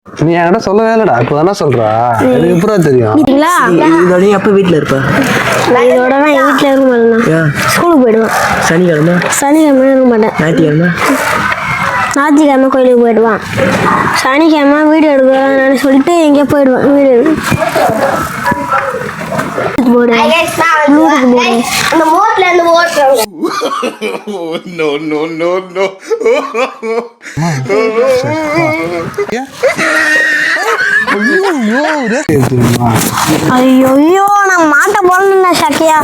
நீ என்கிட்ட சொல்லவே இல்லடா, இப்பதானே சொல்றா. எனக்கு எப்பறம் தெரியும்? இதோட எப்ப வீட்டுல இருப்ப? இதோட நான் வீட்டுல இருக்க மாட்டேன், ஸ்கூலுக்கு போயிடுவேன். சனிக்கிழமை இருக்க மாட்டேன். ஞாயிற்றுக்கிழமை கோயிலுக்கு போயிடுவான். சனிக்கிழமை வீடியோ எடுக்கலாம்னு சொல்லிட்டு எங்கேயோ போயிடுவான். வீடியோ ஐயோ நான் மாட்ட போடணும் சக்கியா.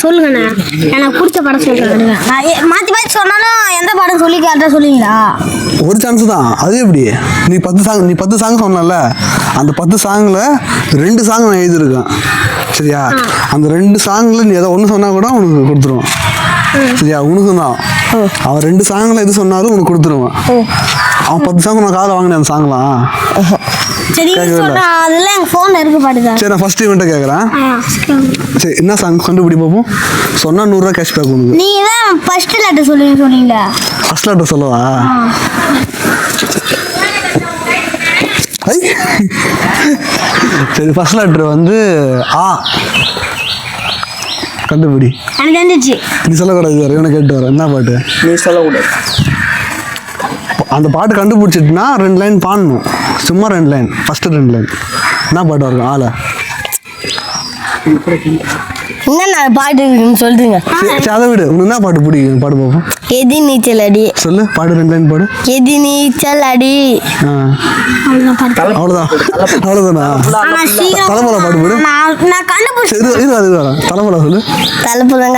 சொல்லுங்கண்ணா, எனக்கு பிடிச்ச படம் சொல்லுங்க. மாற்றி மாற்றி சொன்னாலும் எந்த படம் சொல்லி கேட்டால் சொல்லுவீங்களா? ஒரு சான்ஸ் தான். அது எப்படி? நீ 10 சாங் சொன்னல, அந்த 10 சாங்ல 2 சாங் நான் எழுதியிருக்கேன். சரியா? அந்த 2 சாங்ல நீ ஏதோ ஒன்று சொன்னா கூட உனக்கு கொடுத்துருவான். சரியா? உனக்கு தான் அவன் 2 சாங்ல எது சொன்னாலும் உனக்கு கொடுத்துருவான். அவன் 10 சாங் நான் காதை வாங்கினேன் அந்த சாங்லாம். சரி, அதெல்லாம் எங்கள் ஃபோனில் இருக்கு பாட்டுதா. சரி, நான் ஃபர்ஸ்ட் இவன்ட்ட கேட்குறேன். சரி, என்ன சாங் கண்டுபிடி பார்ப்போம். சொன்னால் 100 ரூபா கேஷ் பேக் உனக்கு. நீங்கள் தான் ஃபர்ஸ்ட் லெட்டர் சொன்னீங்களா? ஃபர்ஸ்ட் லெட்டர் சொல்லவா? சரி, ஃபர்ஸ்ட் லெட்டர் வந்து ஆ. கண்டுபிடி. எனக்கு வந்துச்சு. நீ சொல்லக்கூடாது, வேறு இவனை கேட்டு வர. என்ன பாட்டு? நீ சொல்லக்கூடாது. அந்த பாட்டு கண்டுபிடிச்சிட்டுனா 2 லைன் பாடணும். சும்மா 2 லைன். ஃபர்ஸ்ட் 2 லைன் என்ன பாட்டு இருக்கும்? ஆளை என்ன பாட்டு இருக்குன்னு சொல்லுங்க. சரி, அதை விடு. உனக்கு என்ன பாட்டு பிடிக்கும்? பாடு பார்ப்போம். எதி நீச்சல் அடி. சொல்லு, பாடு 2 லைன் பாடு. எதி நீச்சல் அடி. அவ்வளோதானா? தலைமுறை பாட்டு பாடு. நான் கண்டுபிடிச்சேன். தலைமுறை சொல்லு. தலைப்புறம்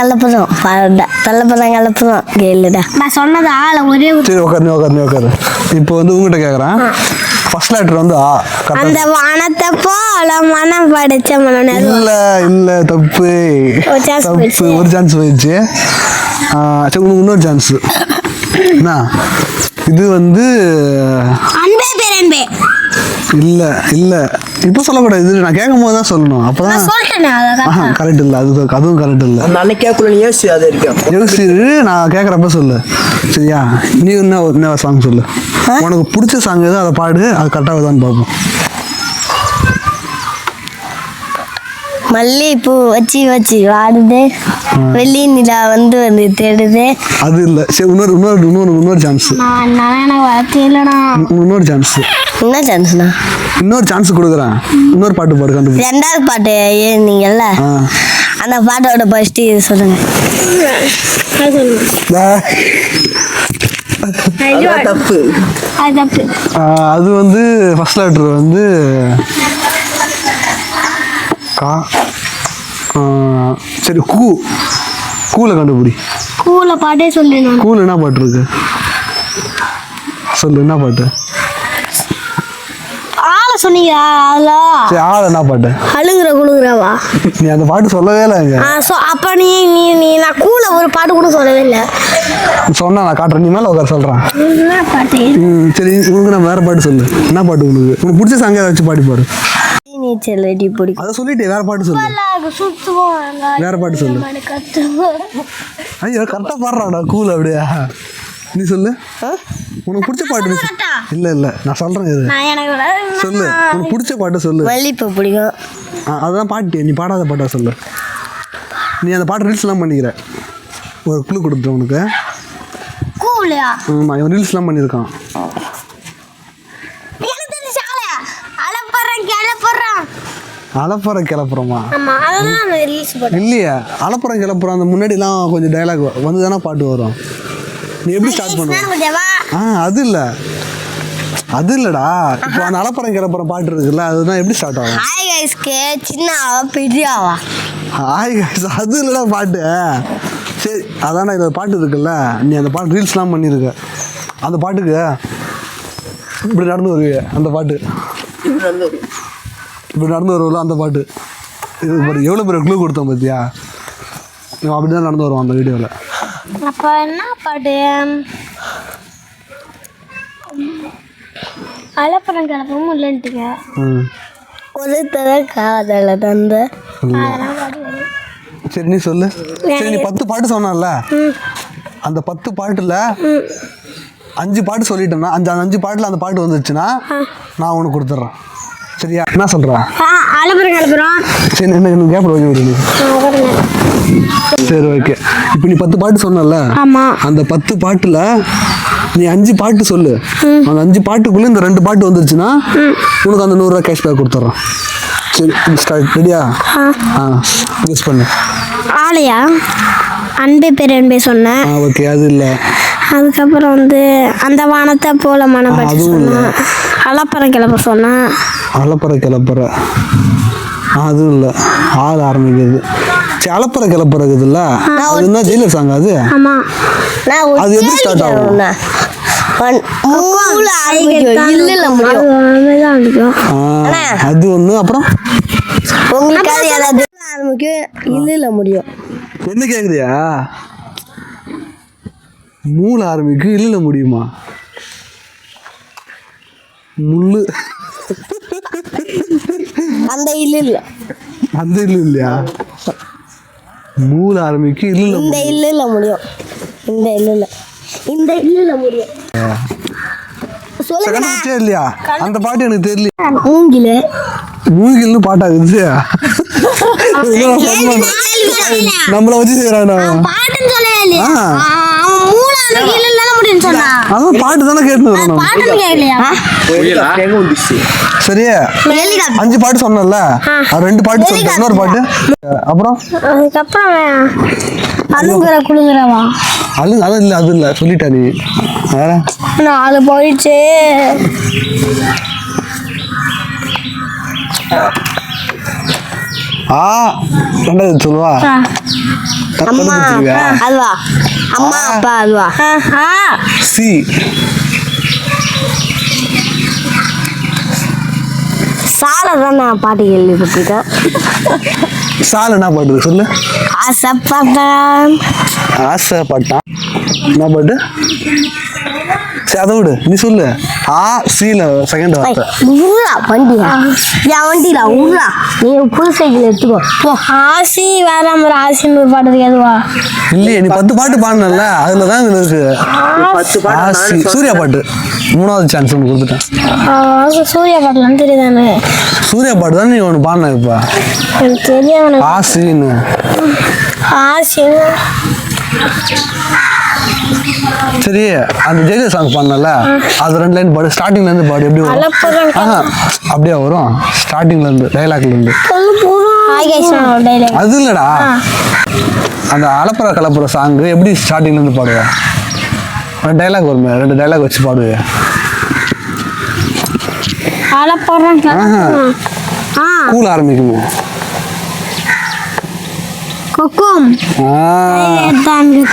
கேளுடா. நான் சொன்னது ஆள ஒரே. சரி, உட்காரு. இப்போ வந்து உங்ககிட்ட கேட்குறேன். ஃபர்ஸ்ட் லெட்டர் வந்து ஆ. அந்த வானத்தை போல மனம் படைச்ச மனம். இல்ல தப்பு. ஒரு சான்ஸ் போயிடுச்சு. சரி, உனக்கு இன்னொரு சான்ஸ். என்ன இது வந்து? அன்பே பேரன்பே. இல்ல இப்போ சொல்லக்கூடாது. இது நான் கேட்கும் போது தான் சொல்லணும். அப்பதான் கரெக்ட் இல்லை. அதுவும் கரெக்ட் இல்லை. யோசிச்சு நான் கேட்குறப்ப சொல்லு. சரியா? நீ என்ன சாங் சொல்லு. உனக்கு பிடிச்ச சாங் எதோ அதை பாடு. அது கரெக்டாக தான் பார்ப்போம். மல்லிகைப்பூ வச்சு வாடுது, வெள்ளி நிலா வந்து தேடுது. அது இல்லை. சரி, இன்னொரு சான்ஸ். எனக்கு வரத்தே இல்லைண்ணா. இன்னொரு சான்ஸ். என்ன சான்ஸ்ண்ணா? இன்னொரு சான்ஸ் கொடுக்குறேன். இன்னொரு பாட்டு பாடு. கண்டுபிடி. 2வது பாட்டு ஏன்னீங்கல்ல, அந்த பாட்டோட ஃபர்ஸ்ட் சொல்லுங்க. தப்பு. அது வந்து ஃபர்ஸ்ட் லெட்டர் வந்து கா. சரி, கூல கண்டுபிடி. கூல பாட்டே சொல்லு. கூல என்ன பாட்டு இருக்கு? சொல்லு, என்ன பாட்டு? ஆள சொன்னீங்க. சரி, ஆள என்ன பாட்டு? குழுங்குறவா? நீ அந்த பாட்டு சொல்லவே இல்லை. அப்ப நீ நான் கூல ஒரு பாட்டு கூட சொல்லவே இல்லை. சொன்னா நான் காட்டுறேன். நீ மேல உட்கார சொல்றேன். சரி, உனக்கு நான் வேற பாட்டு சொல்லு. என்ன பாட்டு உனக்கு பிடிச்ச சாங்க வச்சு பாடி பாடு. நீச்சல் அடி பிடிக்கும். அதை சொல்லிட்டு வேற பாட்டு சொல்லு. வேற பாட்டு சொல்லு. ஐயோ, கரெக்டா பாடுறாடா. கூல் அப்படியா? நீ சொல்லு. உனக்கு பிடிச்ச பாட்டு. இல்ல நான் சொல்றேன். இது சொல்லு. உனக்கு பிடிச்ச பாட்டு சொல்லு. மல்லிகைப்பூ பிடிக்கும். அதான் பாட்டு. நீ பாடாத பாட்டா சொல்லு. நீ அந்த பாட்டு ரீல்ஸ்லாம் பண்ணிக்கிற. ஒரு குழு கொடுத்துட்டேன் உனக்கு. ஆமா, இவன் ரீல்ஸ்லாம் பண்ணியிருக்கான். அலப்புறம் கிளப்புறமா? இல்லையா? அலப்புறம் கிளப்புறோம். அந்த முன்னாடிலாம் கொஞ்சம் டைலாக் வந்து தானே பாட்டு வரும். நீ எப்படி ஸ்டார்ட் பண்ணுவ? அது இல்லடா. இப்போ அந்த அலப்புறம் கிளப்புறம் பாட்டு இருக்குல்ல, அதுதான் எப்படி ஸ்டார்ட் ஆகும்? அது இல்லடா பாட்டு. சரி, அதான இந்த பாட்டு இருக்குல்ல, நீ அந்த பாட்டு ரீல்ஸ்லாம் பண்ணியிருக்க. அந்த பாட்டுக்கு இப்படி நடந்து வருவீங்க. அந்த பாட்டு இப்படி நடந்து வருவல, அந்த பாட்டு. இது எவ்வளோ பெரிய க்ளூ கொடுத்தோம் பார்த்தியா? இவன் அப்படி தான் நடந்து வருவான் அந்த வீடியோவில். அப்போ என்ன பாட்டு? அலப்பறம் கிளப்பவும் இல்லைன்ட்டுங்க. ஒருத்தர காதலை தந்த. சரி, நீ சொல்லு. சரி, நீ 10 பாட்டு சொன்னல, அந்த 10 பாட்டுல 5 பாட்டு சொல்லிட்டேன்னா அந்த 5 பாட்டில் அந்த பாட்டு வந்துருச்சுன்னா நான் உனக்கு கொடுத்துட்றேன். சரியா? என்ன சொல்கிறேன்? அலப்புறம் சரி, என்ன கேப் வருது. சரி, ஓகே. இப்போ நீ 10 பாட்டு சொன்னல, அந்த 10 பாட்டில் நீ 5 பாட்டு சொல்லு. அந்த 5 பாட்டுக்குள்ளே இந்த 2 பாட்டு வந்துருச்சுன்னா உனக்கு அந்த 100 ரூபா கேஷ்பேக் கொடுத்துட்றோம். சரி, ஸ்டார்ட். ரெடியா? யூஸ் பண்ணு. ஆலையா அன்பே பெருன்பே சொன்னேன். ஓகே, அது இல்லை. அதுக்கப்புறம் வந்து அந்த வானத்தை போல மனப்பட்டு சொன்னேன். அலப்பற கிளப்ப சொன்னேன். அலப்பற கிளப்புற அதுவும் இல்லை. ஆள் ஆரம்பிக்கிறது. சரி, அலப்பற கிளப்புறதுல அது என்ன ஜெயிலர் சாங் அது? அது எப்படி ஸ்டார்ட் ஆகும்? அது ஒன்று. அப்புறம் முடியும். என்ன கேக்குறியா? மூளை ஆரம்பிக்கு இல்ல முடியுமா? முள்ளு அந்த இல்ல அந்த இல்லையா? மூளை ஆரம்பிக்கு இல்ல முடியும். இந்த இல்ல முடியும். கண்டுபிடிச்சே இல்லையா? அந்த பாட்டு எனக்கு தெரியல. மூங்கில்னு பாட்டாகுது. நம்மள வச்சு செய்யறானா? அதான் பாட்டு தானே கேட்டு. சரியா? 5 பாட்டு சொன்னல, 2 பாட்டு சொல்லிட்டு இன்னொரு பாட்டு. அப்புறம் குழுங்குறவா அது இல்லை, அது இல்லை, சொல்லிட்டா நீ. வேற 4 போயிடுச்சு. ரெண்டாவது சொல்லுவா. அதுவா? அம்மா அப்பா அதுவா? சி. சாலை தான் நான் பாட்டு கேள்விப்பட்டிருக்கேன். சாலை என்ன பாட்டு சொல்லு? ஆசைப்பட்டான். ஆசைப்பட்டான் என்ன பாட்டு? சரி, அதை விடு, நீ சொல்லு. சீல செகண்ட் வார்த்தை. வண்டியா உருளா. நீ புது சைக்கிள் எடுத்துக்கோ. ஆசி வேற மாதிரி ஆசின்னு ஒரு பாட்டு எதுவா? இல்லையே, நீ 10 பாட்டு பாடினல, அதுல தான் இதுல இருக்கு. ஆசி சூர்யா பாட்டு. 3வது சான்ஸ் ஒன்று கொடுத்துட்டேன். சூர்யா பாட்டுலாம் தெரியுதானே? சூர்யா பாட்டு தான் நீ ஒன்று பாடின. இப்ப எனக்கு தெரியாது. ஆசின்னு ஆசி. சரி, அந்த ஜெயிலர் சாங் பாடினல, அது 2 லைன் பாடு. ஸ்டார்டிங்ல இருந்து பாடு. எப்படி வரும்? அப்படியே வரும். ஸ்டார்டிங்ல இருந்து டைலாக்ல இருந்து. அது இல்லடா, அந்த அலப்புற கலப்புற சாங் எப்படி ஸ்டார்டிங்ல இருந்து பாடுவ? 2 டைலாக் வருமே, 2 டைலாக் வச்சு பாடுவே. கூல ஆரம்பிக்குமே. கொக்கும்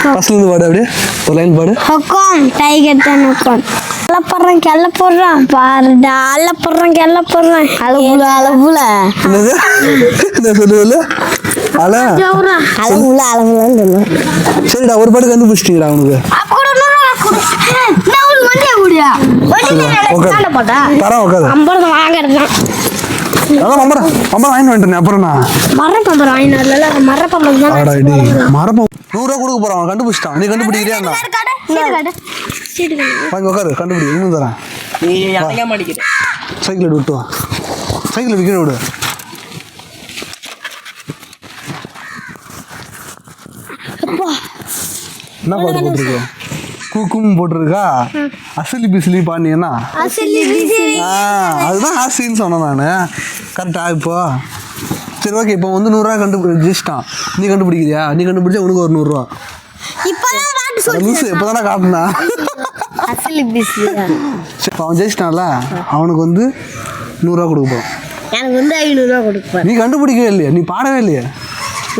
ஃபர்ஸ்ட்ல இருந்து பாடு. அப்படியே ஒரு லைன் பாடு. கொக்கும் டைகர் தான் கொக்கும். அலப்பறேன் கெல்ல போடுறான் பாருடா. அலப்பறேன் கெல்ல போடுறான். அலப்புல என்னது? என்ன சொல்லுவல? சரிடா, ஒரு பாட்டு கண்டுபிடிச்சிட்டீங்கடா உனக்கு. தரேன், உட்காது. அதான் மம்பரம் வாங்கி வந்துட்டேன். அப்புறம் மரப்பம்பரம் மரப்பம் 100 ரூபா கொடுக்க போறான். கண்டுபிடிச்சிட்டான். நீ கண்டுபிடிக்கிறியா? வாங்கி உட்காரு, கண்டுபிடி. இன்னும் தரேன். சைக்கிள் விட்டு வா. சைக்கிள் விற்கிற விடு. என்ன பாட்டு போட்டிருக்க? கூக்கும் போட்டிருக்கா. அசலி பிசிலி பாண்டியன்னா அதுதான் ஆசின்னு சொன்னேன் நான். கரெக்டா? இப்போ சரி, ஓகே. இப்போ வந்து 100 ரூபா கண்டுபிடிச்சிட்டான். நீ கண்டுபிடிக்கிறியா? நீ கண்டுபிடிச்சா உனக்கு ஒரு 100 ரூபா. இப்போதானே காட்டினா. அவன் ஜெயிச்சிட்டான்ல, அவனுக்கு வந்து 100 ரூபா கொடுக்க போறான். எனக்கு வந்து 500 ரூபா கொடுப்பேன். நீ கண்டுபிடிக்கவே இல்லையா? நீ பாடவே இல்லையா?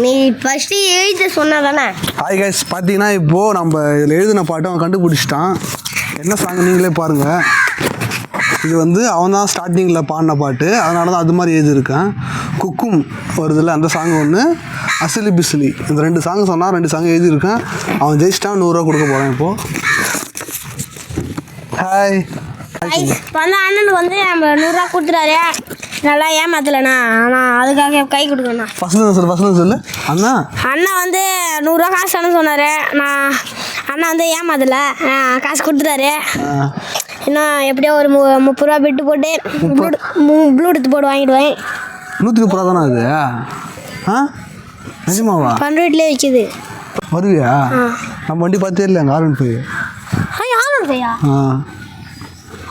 நீ ஃபர்ஸ்ட் எழுத சொன்னா தானே? ஹாய் கைஸ், பார்த்தீங்கன்னா இப்போது நம்ம இதில் எழுதின பாட்டை அவன் கண்டுபிடிச்சிட்டான். என்ன சாங் நீங்களே பாருங்கள். இது வந்து அவன் தான் ஸ்டார்டிங்கில் பாடின பாட்டு, அதனால தான் அது மாதிரி எழுதியிருக்கேன். குக்கும் வருதில்ல, அந்த சாங் ஒன்று. அசலி பிசிலி, இந்த 2 சாங் சொன்னால் 2 சாங் எழுதியிருக்கேன். அவன் ஜெயிச்சிட்டான். 100 ரூபா கொடுக்க போகிறான் இப்போது. ஹாய். வந்து அண்ணனுக்கு வந்து நம்ம 100 ரூபா கொடுத்துட்டாரு. நல்லா ஏமாத்தலண்ணா. ஆனால் அதுக்காக கை கொடுக்கண்ணா. ஃபஸ்ட்டு சொல்லு. அண்ணா வந்து 100 ரூபா காசு சொன்னார். நான் அண்ணா வந்து ஏமாத்தல காசு கொடுத்துட்டாரு. ஆ. இன்னும் எப்படியோ ஒரு 30 ரூபா பிட்டு போட்டு ப்ளூடூத் போர்டு வாங்கிடுவேன். 130 ரூபா தானே அது? ஆ நிஜமாவா? 12 வீட்லேயே விற்கிது. வருவியா? நம்ம வண்டி பார்த்தே இல்லை அங்கே R15. ஹாய் ஆரன் பையா. ஆ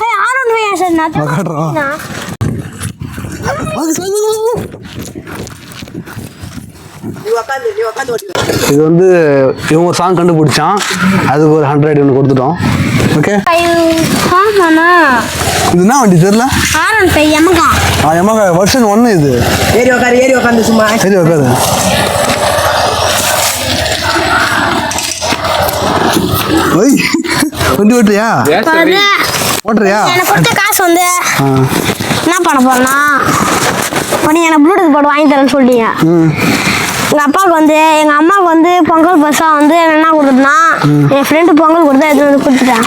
ஹாய் ஆரன் பையா சார் நான் காட்டுறோம். இது வந்து இவங்க ஒரு சாங் கண்டுபிடிச்சான், அதுக்கு ஒரு 100 ஒன்று கொடுத்துட்டோம். ஓகே, ஆமாண்ணா இது என்ன வண்டி தெரியல? ஆரன் பை எமகா. எமகா வெர்ஷன் 1 இது. ஏறி உக்காந்து சும்மா சரி உட்காது. ஒய் வண்டி ஓட்டுறியா? ஓட்டுறியா? எனக்கு கொடுத்த காசு வந்து ஆ என்ன பண்ண போறேன்னா, நீங்க எனக்கு ப்ளூடூத் போர்டு வாங்கி தரேன்னு சொல்லிட்டீங்க. ம் எங்கள் அப்பாவுக்கு வந்து எங்கள் அம்மாவுக்கு வந்து பொங்கல் பரிசாக வந்து என்ன கொடுத்தேன்னா, என் ஃப்ரெண்டு பொங்கல் கொடுத்தா எடுத்து வந்து கொடுத்துட்டேன்.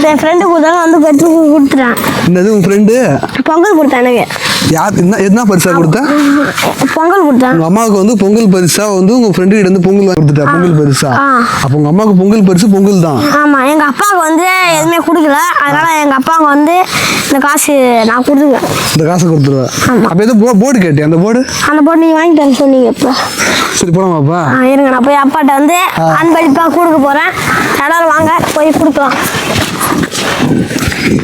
என் ஃப்ரெண்டு கொடுத்தாலும் வந்து எடுத்து கொடுத்துட்டேன். என்னது உன் ஃப்ரெண்டு பொங்கல் கொடுத்தேன் எனக்கு. யார் என்ன பரிசா கொடுத்தா? பொங்கல் கொடுத்தேன். உங்க அம்மாவுக்கு வந்து பொங்கல் பரிசா வந்து உங்க ஃப்ரெண்டு கிட்ட இருந்து பொங்கல் வாங்கி கொடுத்துட்டா. பொங்கல் பரிசா? அப்போ உங்க அம்மாவுக்கு பொங்கல் பரிசு பொங்கல் தான். ஆமாம், எங்கள் அப்பாவுக்கு வந்து எதுவுமே கொடுக்கல, அதனால எங்கள் அப்பாவுக்கு வந்து இந்த காசு நான் கொடுத்துருவேன். இந்த காசை கொடுத்துருவேன். அப்போ எதுவும் போர்டு கேட்டேன், அந்த போர்டு நீங்கள் வாங்கி தரேன்னு சொன்னீங்க இப்போ. சரி போலாமாப்பா? இருங்க, நான் போய் அப்பாட்ட வந்து அன்பளிப்பாக கொடுக்க போகிறேன். எல்லாரும் வாங்க போய் கொடுக்கலாம்.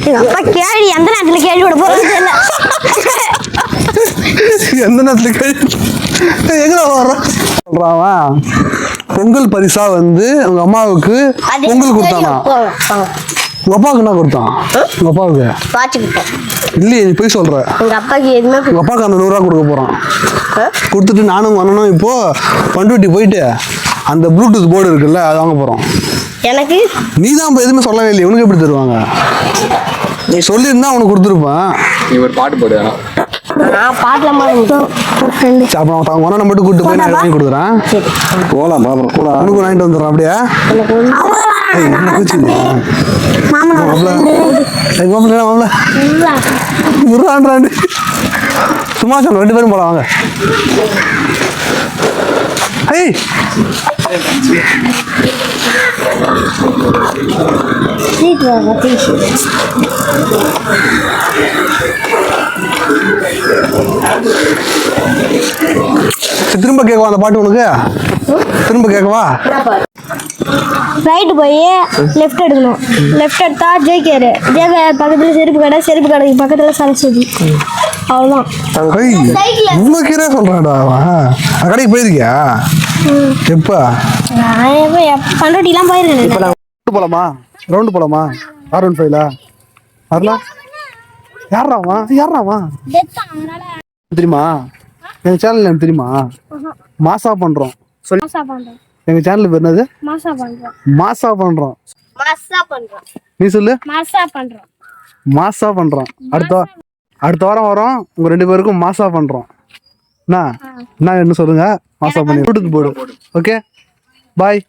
எங்கள் அப்பா கேள்வி எந்த நேரத்தில் கேள்வி விட போகிறது தெரியல. எந்த நேரத்துல எங்க வர்றான் சொல்றான். பொங்கல் பரிசா வந்து உங்க அம்மாவுக்கு பொங்கல் கொடுத்தானா? உங்க அப்பாவுக்கு என்ன கொடுத்தான்? உங்க அப்பாவுக்கு வாட்சி கொடுத்தேன். இல்லையே, நீ போய் சொல்ற. எங்கள் அப்பாவுக்கு எதுவுமே உங்க அப்பாவுக்கு அந்த 100 ரூபா கொடுக்க போறான். கொடுத்துட்டு நானும் அண்ணனும் இப்போ பண்ருட்டி போயிட்டு அந்த ப்ளூடூத் போர்டு இருக்குல்ல, அது வாங்க போறோம். எனக்கு நீ தான் இப்போ எதுவுமே சொல்லவே இல்லையே, உனக்கு எப்படி தருவாங்க? நீ சொல்லியிருந்தா உனக்கு கொடுத்துருப்பேன். நீ ஒரு பாட்டு போடு. நான் பாட்டில் அப்புறம் அவங்க ஒன்றை மட்டும் கூப்பிட்டு போய் நான் வாங்கி கொடுக்குறேன். போலாம் பாப்போம் கூட. உனக்கு வாங்கிட்டு வந்துடுறேன் அப்படியே. சும்மா சொல்ல 2 பேரும் போலாம் வாங்க. ஐய் திரும்ப கேட்கவா அந்த பாட்டு? உனக்கு திரும்ப கேட்கவா? ரைட்டு போய் லெஃப்ட் எடுக்கணும். லெஃப்ட் எடுத்தா ஜேகேஆர் பக்கத்தில் செருப்பு கடை, செருப்பு கடைக்கு பக்கத்தில் சரஸ்வதி. அவ்வளோதான். இவ்வளோ கீரை சொல்கிறான்டா அவன். கடைக்கு போயிருக்கியா? எப்போ? பண்ருட்டிலாம் போயிருக்கேன். போலாமா? ரவுண்டு போலாமா? R15 வரலாம். யாராவா தெரியுமா? எங்கள் சேனல் நேம் தெரியுமா? மாசா பண்ணுறோம். சொல்லி எங்கள் சேனல் பேர் என்னது? மாசா பண்ணுறோம். நீ சொல்லு. மாசா பண்ணுறோம். அடுத்த வாரம் வரோம். உங்கள் 2 பேருக்கும் மாசா பண்ணுறோம். என்ன என்ன சொல்லுங்க? மாசா பண்ணி போடு. ஓகே, பாய்.